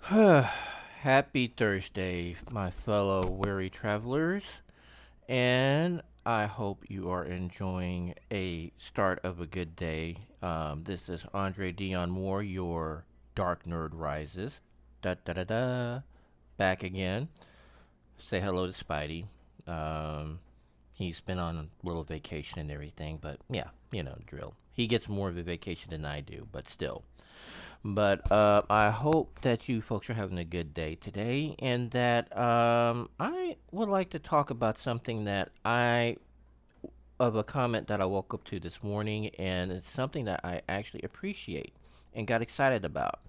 Happy Thursday, my fellow weary travelers, and I hope you are enjoying a start of a good day. This is Andre Dion Moore, your Dark Nerd Rises. Da da da da. Back again. Say hello to Spidey. Um, he's been on a little vacation and everything, but yeah, you know, drill. He gets more of a vacation than I do, but still. But I hope that you folks are having a good day today, and that I would like to talk about something that of a comment that I woke up to this morning, and it's something that I actually appreciate and got excited about.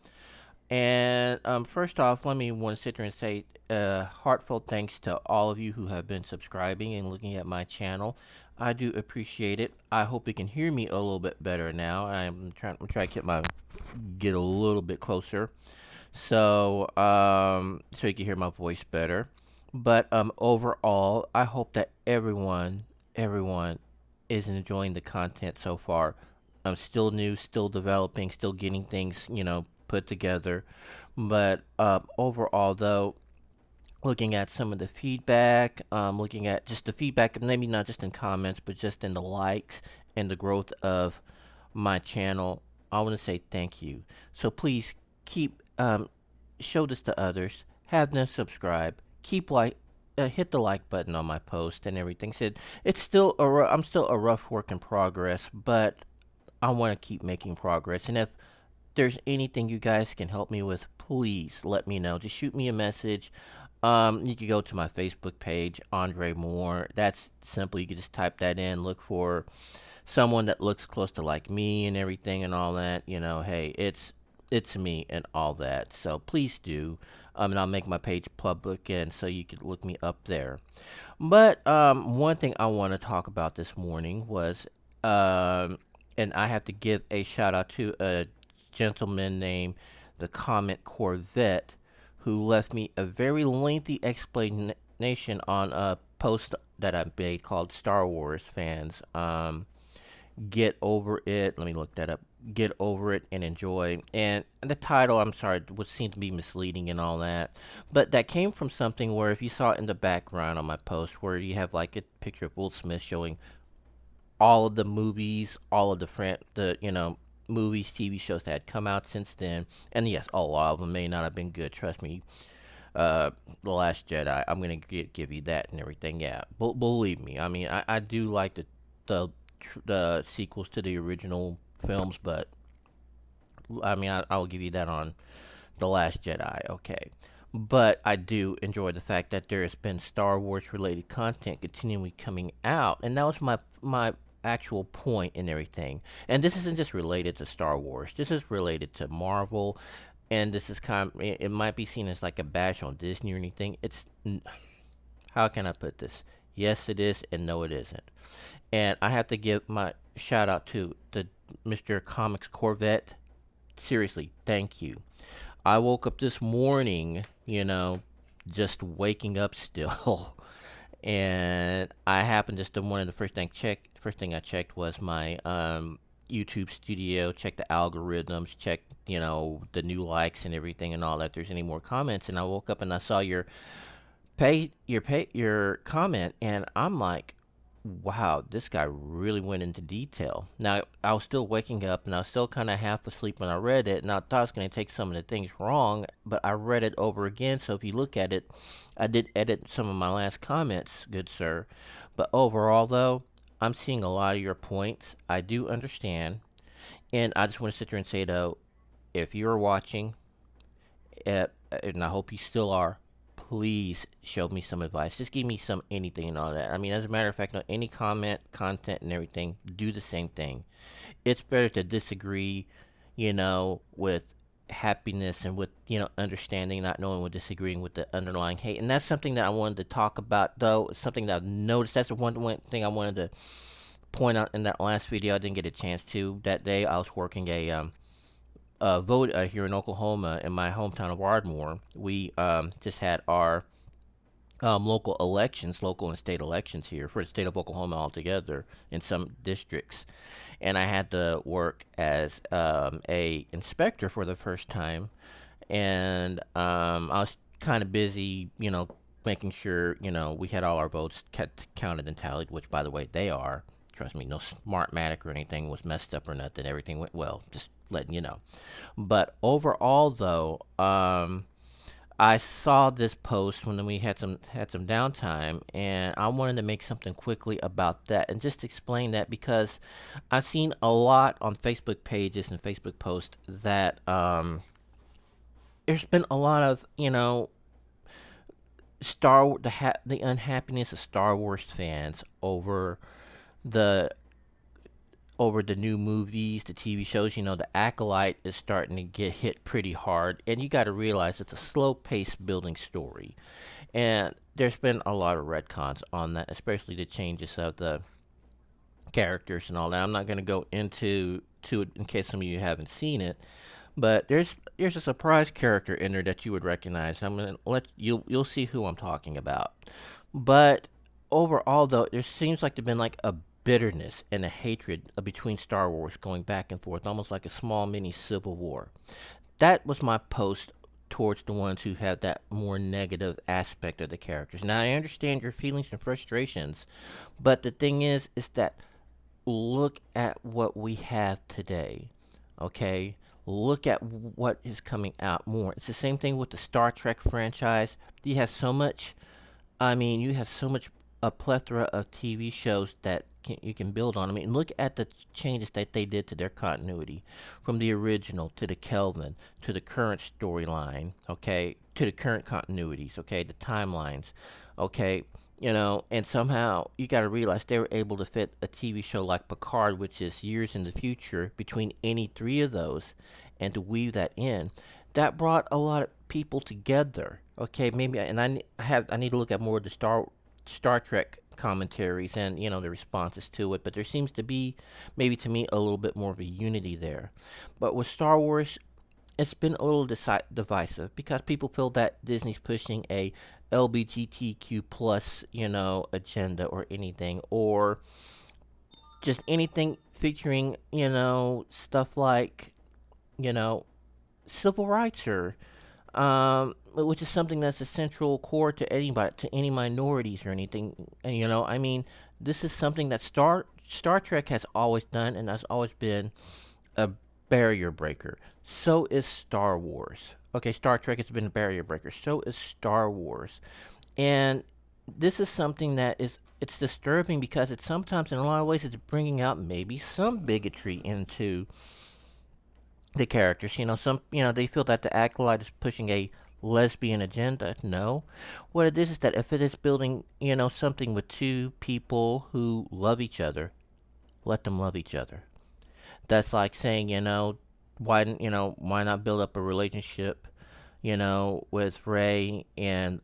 And first off, let me want to sit there and say heartfelt thanks to all of you who have been subscribing and looking at my channel. I do appreciate it. I hope you can hear me a little bit better now. I'm trying to get a little bit closer, so you can hear my voice better. But overall, I hope that everyone is enjoying the content so far. I'm still new, still developing, still getting things, put together. But overall, though, looking at some of the feedback, looking at just the feedback, maybe not just in comments, but just in the likes and the growth of my channel, I want to say thank you. So please keep show this to others. Have them subscribe. Hit the like button on my post and everything. Said it's still I'm still a rough work in progress, but I want to keep making progress. And if there's anything you guys can help me with, please let me know. Just shoot me a message. You can go to my Facebook page, Andre Moore. That's simple. You can just type that in. Look for someone that looks close to like me and everything and all that. Hey, it's me and all that. So please do. And I'll make my page public, and so you can look me up there. But one thing I want to talk about this morning was, and I have to give a shout out to a gentleman named the Comment Corvette, who left me a very lengthy explanation on a post that I made called Star Wars Fans. Get over it. Let me look that up. Get over it and enjoy. And the title, I'm sorry, would seem to be misleading and all that. But that came from something where, if you saw it in the background on my post, where you have like a picture of Will Smith showing all of the movies, all of the movies, TV shows that had come out since then. And yes, a lot of them may not have been good. Trust me. The Last Jedi. I'm gonna give you that and everything. Yeah, believe me. I mean, I do like the sequels to the original films, but I mean, I'll give you that on The Last Jedi, okay. But I do enjoy the fact that there has been Star Wars related content continually coming out, and that was my actual point and everything. And this isn't just related to Star Wars. This is related to Marvel, and this is it might be seen as like a bash on Disney or anything. How can I put this? Yes, it is, and no, it isn't. And I have to give my shout out to the Mr. Comics Corvette. Seriously, thank you. I woke up this morning, just waking up still, and I happened just to one of the first thing I checked was my YouTube studio, check the algorithms, check the new likes and everything and all that. If there's any more comments, and I woke up and I saw your comment, and I'm like, wow, this guy really went into detail. Now, I was still waking up, and I was still kind of half asleep when I read it, and I thought I was going to take some of the things wrong, but I read it over again, so if you look at it, I did edit some of my last comments, good sir. But overall, though, I'm seeing a lot of your points. I do understand, and I just want to sit there and say, though, if you're watching, and I hope you still are, please show me some advice. Just give me some anything and all that. I mean, as a matter of fact, on any comment, content, and everything, do the same thing. It's better to disagree, with happiness and with, understanding, not knowing what disagreeing with the underlying hate. And that's something that I wanted to talk about, though. It's something that I've noticed. That's the one thing I wanted to point out in that last video. I didn't get a chance to. That day, I was working a vote here in Oklahoma, in my hometown of Ardmore. We just had our local elections, local and state elections here for the state of Oklahoma altogether in some districts, and I had to work as a inspector for the first time. and I was kind of busy, making sure we had all our votes counted and tallied. Which, by the way, they are. Trust me, no Smartmatic or anything was messed up or nothing. Everything went well. Just letting you know. But overall, though, I saw this post when we had some downtime, and I wanted to make something quickly about that and just explain that because I've seen a lot on Facebook pages and Facebook posts that there's been a lot of the unhappiness of Star Wars fans the over the new movies, the TV shows. The Acolyte is starting to get hit pretty hard, and you got to realize it's a slow-paced building story, and there's been a lot of retcons on that, especially the changes of the characters and all that. I'm not going to go into it in case some of you haven't seen it, but there's a surprise character in there that you would recognize. I'm gonna let you'll see who I'm talking about. But overall, though, there seems like there's been like a bitterness and a hatred between Star Wars going back and forth, almost like a small mini civil war. That was my post towards the ones who have that more negative aspect of the characters. Now I understand your feelings and frustrations, but the thing is that look at what we have today. Okay? Look at what is coming out more. It's the same thing with the Star Trek franchise. You have so much, you have so much a plethora of TV shows that you can build on. I mean, look at the changes that they did to their continuity from the original to the Kelvin to the current storyline, okay, to the current continuities, okay, the timelines, okay. And somehow you got to realize they were able to fit a TV show like Picard, which is years in the future, between any three of those, and to weave that in. That brought a lot of people together. Okay, maybe, and I need to look at more of the Star Trek commentaries and the responses to it. But there seems to be, maybe to me, a little bit more of a unity there. But with Star Wars, it's been a little divisive because people feel that Disney's pushing a LGBTQ plus, agenda or anything, or just anything featuring, stuff like, you know, civil rights or which is something that's a central core to anybody, to any minorities or anything. And this is something that Star Trek has always done, and has always been a barrier breaker. So is Star Wars. Okay, Star Trek has been a barrier breaker. So is Star Wars. And this is something that it's disturbing because it's sometimes in a lot of ways it's bringing out maybe some bigotry into the characters. They feel that the acolyte is pushing a lesbian agenda. No, what it is that if it is building, something with two people who love each other, let them love each other. That's like saying, why not build up a relationship, with Ray and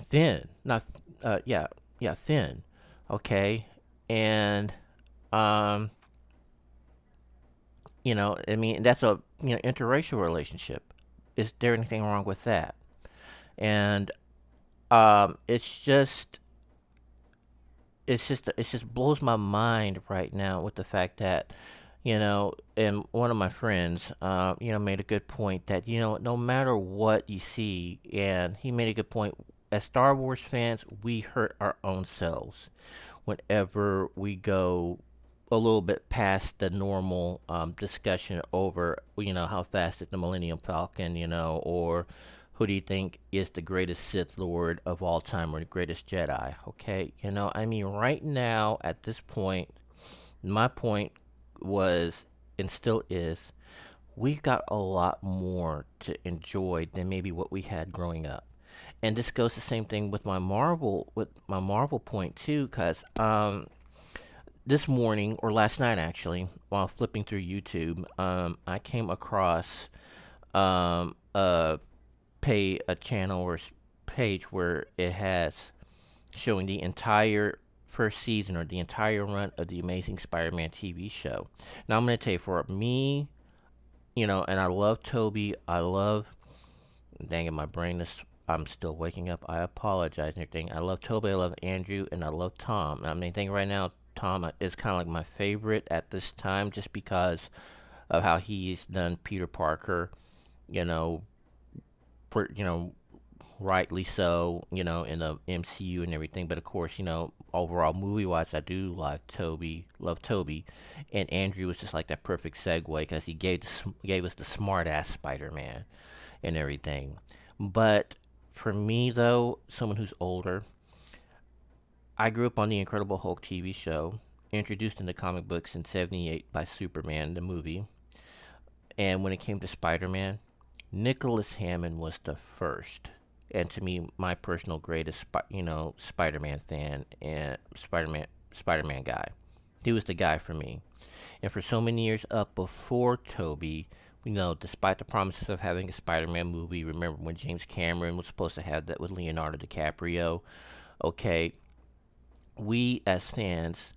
Finn, not yeah, Finn, okay, and that's a interracial relationship. Is there anything wrong with that? And it just blows my mind right now with the fact that and one of my friends made a good point that no matter what you see, and he made a good point. As Star Wars fans, we hurt our own selves whenever we go a little bit past the normal discussion over how fast is the Millennium Falcon, or who do you think is the greatest Sith Lord of all time or the greatest Jedi? Okay, right now at this point, my point was and still is, we've got a lot more to enjoy than maybe what we had growing up. And this goes the same thing with my Marvel point too, because this morning or last night actually, while flipping through YouTube, I came across a a channel or page where it has showing the entire first season or the entire run of the Amazing Spider-Man TV show. Now I'm going to tell you, for me, and I love Toby. I love, dang it, my brain is, I'm still waking up. I apologize and everything. I love Toby, I love Andrew, and I love Tom. I think right now Tom is kind of like my favorite at this time, just because of how he's done Peter Parker, you know, you know, rightly so, in the MCU and everything. But of course, overall movie wise, I do love Toby, and Andrew was just like that perfect segue because he gave us the smart ass Spider-Man and everything. But for me though, someone who's older, I grew up on the Incredible Hulk TV show, introduced into comic books in '78 by Superman the movie, and when it came to Spider-Man, Nicholas Hammond was the first, and to me, my personal greatest, Spider-Man fan and Spider-Man guy. He was the guy for me. And for so many years up before Toby, despite the promises of having a Spider-Man movie, remember when James Cameron was supposed to have that with Leonardo DiCaprio? Okay, we as fans,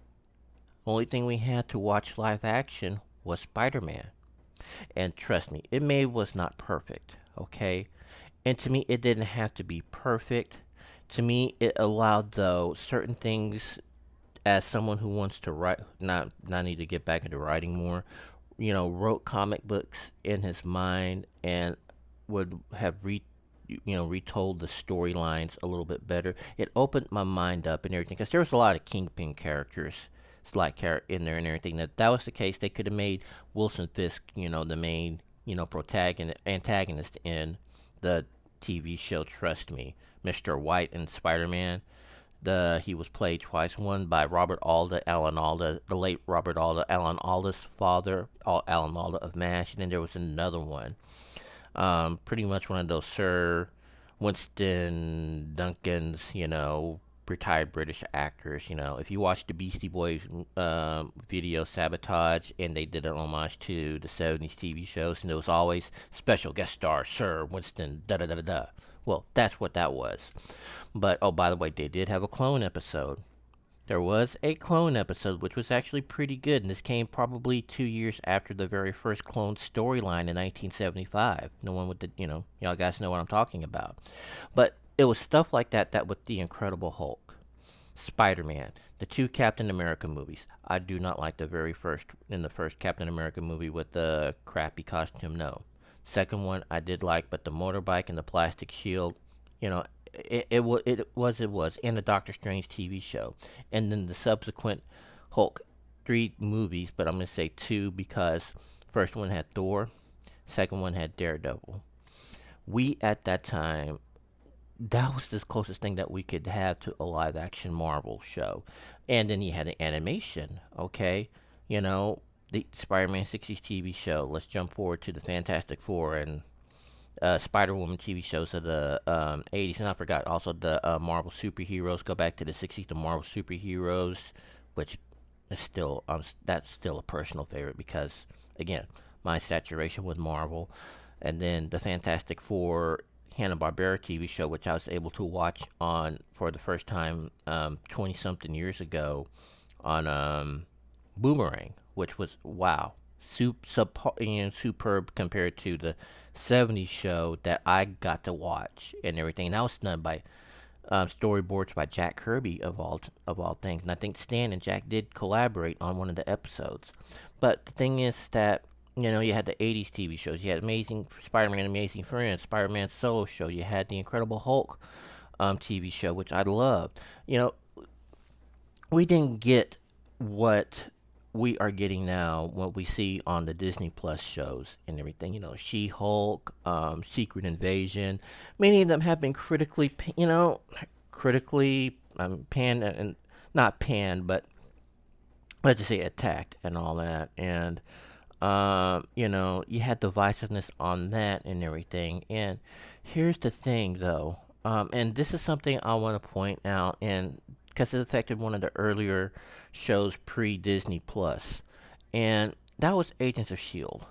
only thing we had to watch live action was Spider-Man. And trust me, it may was not perfect, okay? And to me, it didn't have to be perfect. To me, it allowed though certain things as someone who wants to write, not need to get back into writing more. Wrote comic books in his mind and would have retold the storylines a little bit better. It opened my mind up and everything because there was a lot of Kingpin characters in there and everything. That was the case, they could have made Wilson Fisk, the main, protagonist antagonist in the TV show. Trust me, Mr. White and Spider-Man. He was played twice. One by Robert Alda, Alan Alda, the late Robert Alda, Alan Alda's father, Alan Alda of MASH. And then there was another one, pretty much one of those Sir Winston Duncan's, retired British actors. If you watch the Beastie Boys video Sabotage, and they did an homage to the '70s TV shows, and there was always special guest star Sir Winston da da da da da. Well, that's what that was. But oh, by the way, they did have a clone episode. There was a clone episode which was actually pretty good, and this came probably 2 years after the very first clone storyline in 1975. No one would, y'all guys know what I'm talking about. But it was stuff like that with the Incredible Hulk, Spider-Man, the two Captain America movies. I do not like the first Captain America movie with the crappy costume. No. Second one I did like, but the motorbike and the plastic shield, you know, it was, and the Doctor Strange TV show, and then the subsequent Hulk 3 movies, but I'm gonna say 2 because first one had Thor, second one had Daredevil. We at that time, that was the closest thing that we could have to a live action Marvel show, and then you had an animation, okay, you know. The Spider-Man '60s TV show. Let's jump forward to the Fantastic Four and Spider-Woman TV shows of the '80s, and I forgot also the Marvel superheroes. Go back to the '60s, the Marvel superheroes, which is still that's still a personal favorite because again, my saturation with Marvel, and then the Fantastic Four Hanna-Barbera TV show, which I was able to watch on for the first time 20 something years ago on Boomerang, which was wow, superb compared to the '70s show that I got to watch and everything. And that was done by storyboards by Jack Kirby of all things. And I think Stan and Jack did collaborate on one of the episodes. But the thing is that you had the '80s TV shows. You had Amazing Spider-Man, Amazing Friends, Spider-Man solo show. You had the Incredible Hulk TV show, which I loved. We didn't get what we are getting now, what we see on the Disney Plus shows and everything. She-Hulk, Secret Invasion. Many of them have been critically panned, and not panned, but let's just say attacked and all that. And you had divisiveness on that and everything. And here's the thing, though, and this is something I want to point out, and because it affected one of the earlier shows pre-Disney Plus, and that was Agents of Shield.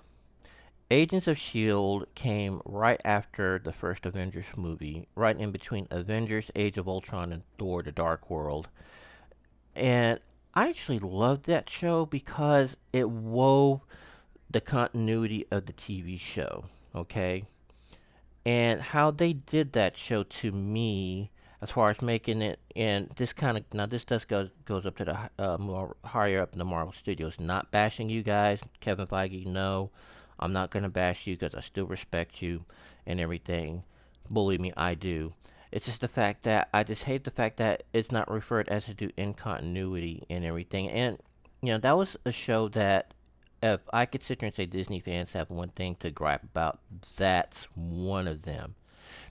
Agents of Shield came right after the first Avengers movie, right in between Avengers: Age of Ultron and Thor: The Dark World, and I actually loved that show because it wove the continuity of the TV show. Okay, and how they did that show to me as far as making it, and this kind of, now this does goes up to the more higher up in the Marvel Studios, not bashing you guys, Kevin Feige, no. I'm not gonna bash you because I still respect you and everything. Believe me, I do. It's just the fact that I just hate the fact that it's not referred as to do in continuity and everything. And that was a show that if I could sit here and say Disney fans have one thing to gripe about, that's one of them.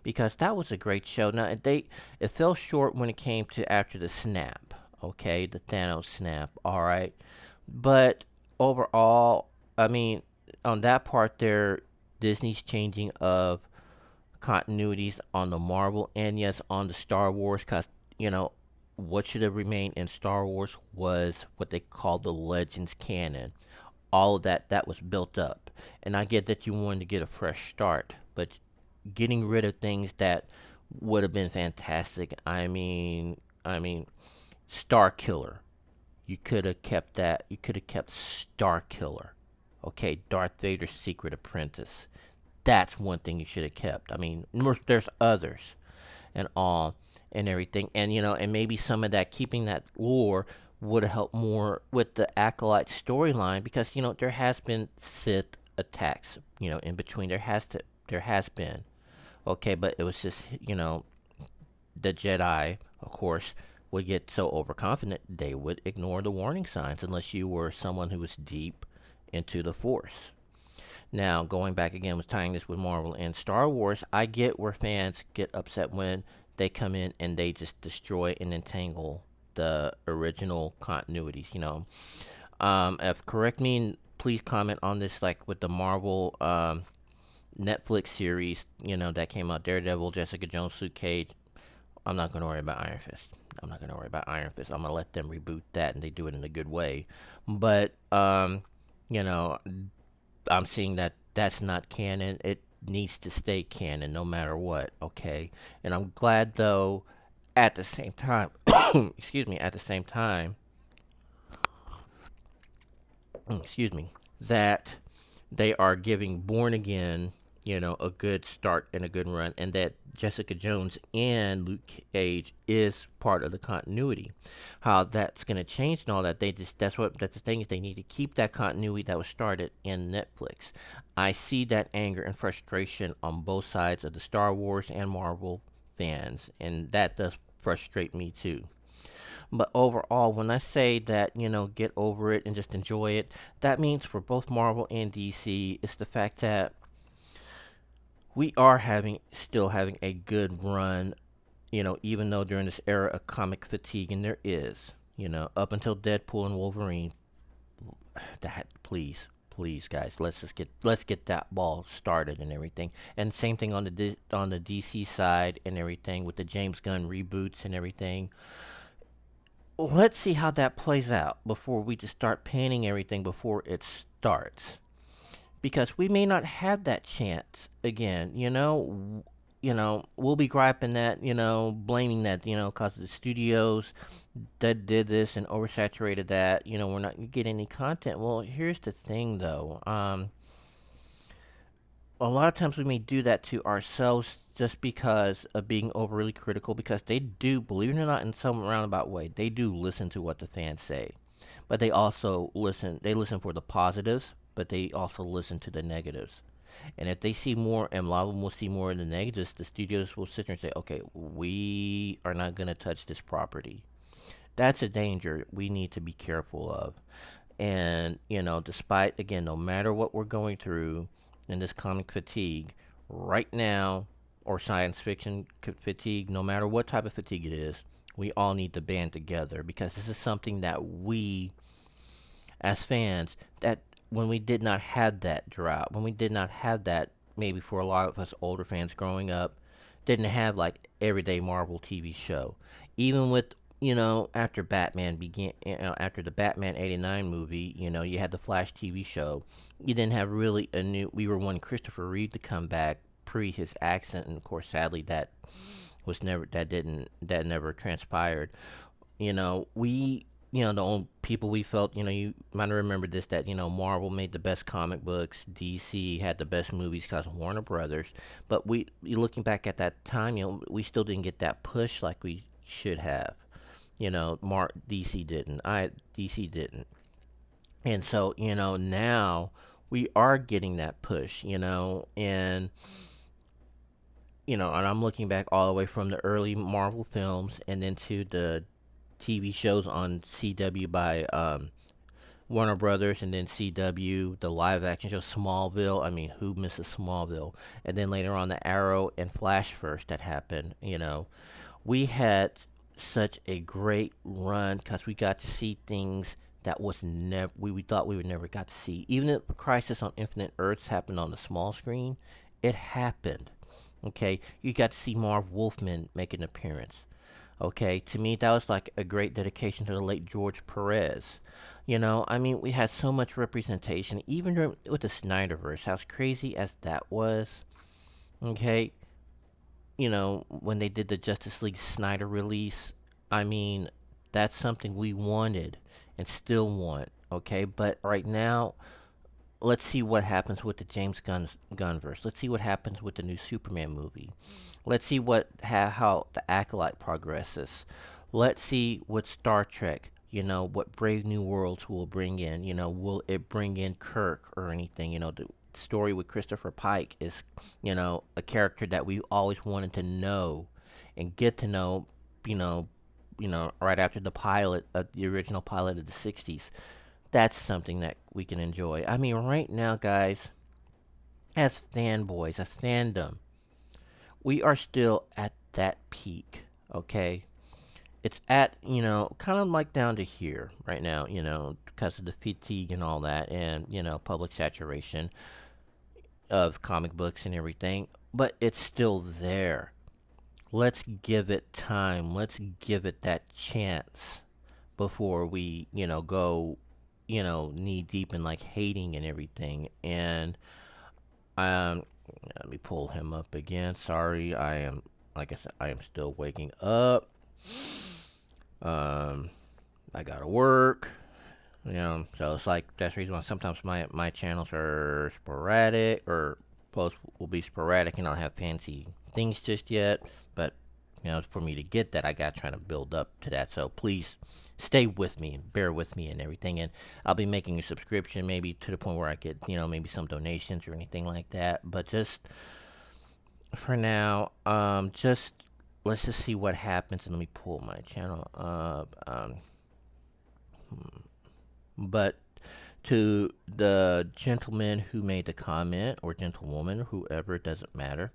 Because that was a great show. Now it fell short when it came to after the snap. Okay, the Thanos snap. All right, but overall, I mean, on that part there, Disney's changing of continuities on the Marvel and yes, on the Star Wars, because, what should have remained in Star Wars was what they call the Legends canon. All of that was built up. And I get that you wanted to get a fresh start, but getting rid of things that would have been fantastic. I mean, Star Killer. You could have kept that. You could have kept Star Killer. Okay, Darth Vader's secret apprentice. That's one thing you should have kept. I mean, there's others and all and everything, and maybe some of that keeping that lore would have helped more with the acolyte storyline because there has been Sith attacks in between. There has been. Okay, but it was just the Jedi, of course, would get so overconfident they would ignore the warning signs unless you were someone who was deep into the Force. Now, going back again with tying this with Marvel and Star Wars, I get where fans get upset when they come in and they just destroy and entangle the original continuities. If correct me and please comment on this, like with the Marvel Netflix series, that came out, Daredevil, Jessica Jones, Luke Cage. I'm not going to worry about Iron Fist. I'm not going to worry about Iron Fist. I'm going to let them reboot that, and they do it in a good way. But you know, I'm seeing that that's not canon. It needs to stay canon no matter what. Okay, and I'm glad though. At the same time, excuse me. At the same time, excuse me, that they are giving Born Again, a good start and a good run, and that Jessica Jones and Luke Cage is part of the continuity. How that's going to change and all that, that's the thing is they need to keep that continuity that was started in Netflix. I see that anger and frustration on both sides of the Star Wars and Marvel fans, and that does frustrate me too. But overall, when I say that, get over it and just enjoy it, that means for both Marvel and DC, it's the fact that we are still having a good run, even though during this era of comic fatigue, and there is, up until Deadpool and Wolverine, that please guys, let's get that ball started and everything. And same thing on the DC side and everything with the James Gunn reboots and everything. Let's see how that plays out before we just start painting everything before it starts. Because we may not have that chance again, we'll be griping that, blaming that, because the studios that did this and oversaturated that, we're not getting any content. Well, here's the thing though. A lot of times we may do that to ourselves just because of being overly critical, because they do, believe it or not, in some roundabout way, they do listen to what the fans say. But they listen for the positives, but they also listen to the negatives. And if they see more, and a lot of them will see more of the negatives, the studios will sit there and say, okay, we are not going to touch this property. That's a danger we need to be careful of. And, despite, again, no matter what we're going through in this comic fatigue right now, or science fiction fatigue, no matter what type of fatigue it is, we all need to band together because this is something that we, as fans, that when we did not have that drought, when we did not have that, maybe for a lot of us older fans growing up, didn't have like everyday Marvel TV show. Even with, after Batman began, after the Batman '89 movie, you had the Flash TV show. You didn't have really we were wanting Christopher Reeve to come back pre his accident, and of course, sadly, that never transpired. We, the only people we felt, you might remember this, that, Marvel made the best comic books, DC had the best movies because of Warner Brothers, but looking back at that time, we still didn't get that push like we should have. DC didn't. DC didn't. And so, now we are getting that push, and and I'm looking back all the way from the early Marvel films and then to the TV shows on CW by Warner Brothers, and then CW, the live action show Smallville. I mean, who misses Smallville? And then later on, the Arrow and Flash first that happened. We had such a great run because we got to see things that was never we thought we would never got to see. Even if Crisis on Infinite Earths happened on the small screen, it happened. Okay, you got to see Marv Wolfman make an appearance. Okay, to me, that was like a great dedication to the late George Perez. I mean, we had so much representation, even with the Snyderverse, as crazy as that was. Okay, when they did the Justice League Snyder release, I mean, that's something we wanted and still want. Okay, but right now, let's see what happens with the James Gunnverse. Let's see what happens with the new Superman movie. Let's see how the Acolyte progresses. Let's see what Star Trek, what Brave New Worlds will bring in. Will it bring in Kirk or anything? The story with Christopher Pike is, a character that we always wanted to know and get to know, right after the original pilot of the 60s. That's something that we can enjoy. I mean, right now, guys, as fanboys, as fandom, we are still at that peak, okay? It's at, kind of like down to here right now, because of the fatigue and all that, and, public saturation of comic books and everything, but it's still there. Let's give it time. Let's give it that chance before we, go, knee deep in like hating and everything. And um, let me pull him up again. Sorry, like I said, I am still waking up. I gotta work. So it's like that's the reason why sometimes my channels are sporadic, or posts will be sporadic, and I don't have fancy things just yet. But for me to get that, I gotta try to build up to that. So please stay with me and bear with me and everything. And I'll be making a subscription maybe to the point where I get maybe some donations or anything like that. But just for now, just let's just see what happens. And let me pull my channel up. But to the gentleman who made the comment, or gentlewoman, whoever, it doesn't matter.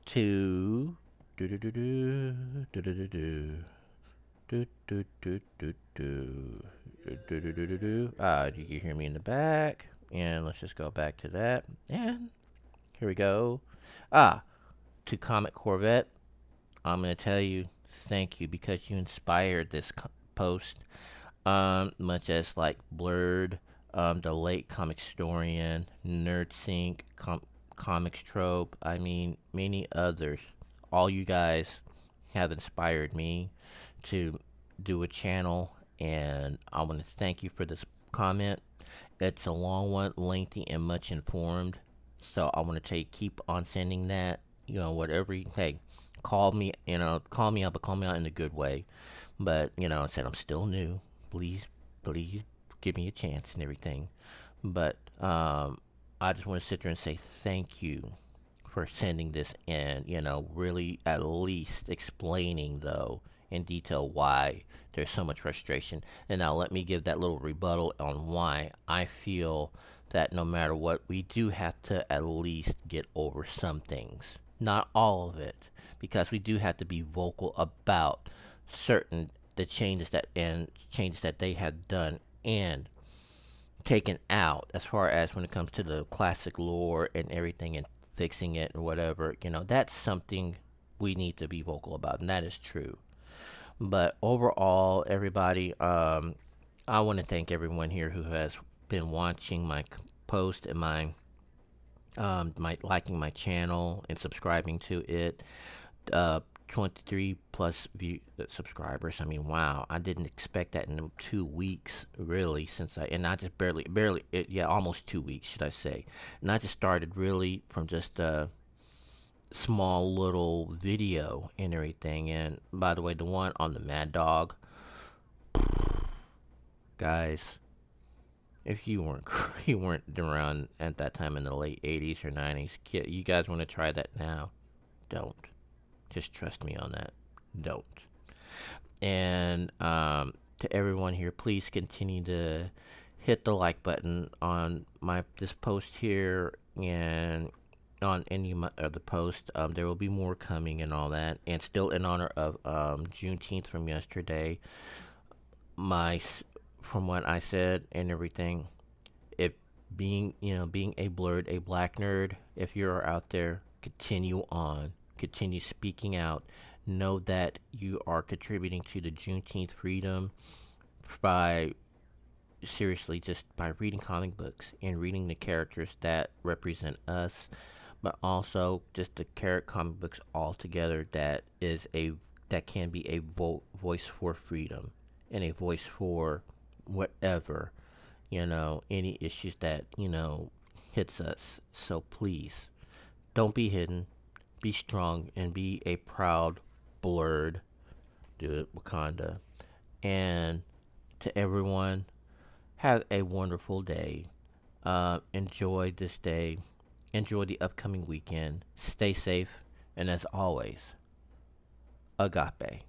To do do do do do do do do do do do do do. You can hear me in the back, and let's just go back to that. And here we go. To Comic Corvette, I'm gonna tell you thank you, because you inspired this post. Much as like Blurred, the late comic historian, NerdSync, Comics Trope, I mean, many others. All you guys have inspired me to do a channel, and I want to thank you for this comment. It's a long one, lengthy, and much informed. So I want to keep on sending that. Whatever hey, call me, call me out, but call me out in a good way. But, I said I'm still new. Please give me a chance and everything. But I just want to sit there and say thank you for sending this in, really at least explaining, though, in detail why there's so much frustration. And now let me give that little rebuttal on why I feel that no matter what, we do have to at least get over some things. Not all of it, because we do have to be vocal about certain the changes that they have done and taken out, as far as when it comes to the classic lore and everything, and fixing it and whatever. That's something we need to be vocal about, and that is true. But overall, everybody, I want to thank everyone here who has been watching my post and my liking my channel and subscribing to it. 23 plus subscribers. I mean, wow, I didn't expect that in 2 weeks, really, and I just barely, almost 2 weeks, should I say. And I just started really from just a small little video and everything. And by the way, the one on the Mad Dog, guys, If you weren't you weren't around at that time in the late 80s or 90s, you guys want to try that now? Don't. Just trust me on that. Don't. And to everyone here, please continue to hit the like button on my this post here and on any of the posts. There will be more coming and all that. And still in honor of Juneteenth from yesterday, my from what I said and everything. If being a blurred, a black nerd, if you're out there, continue on, continue speaking out. Know that you are contributing to the Juneteenth freedom by seriously just by reading comic books and reading the characters that represent us, but also just the comic books altogether that can be a voice for freedom and a voice for whatever, any issues that, hits us. So please, don't be hidden. Be strong and be a proud blurred. Do it, Wakanda. And to everyone, have a wonderful day. Enjoy this day. Enjoy the upcoming weekend. Stay safe. And as always, agape.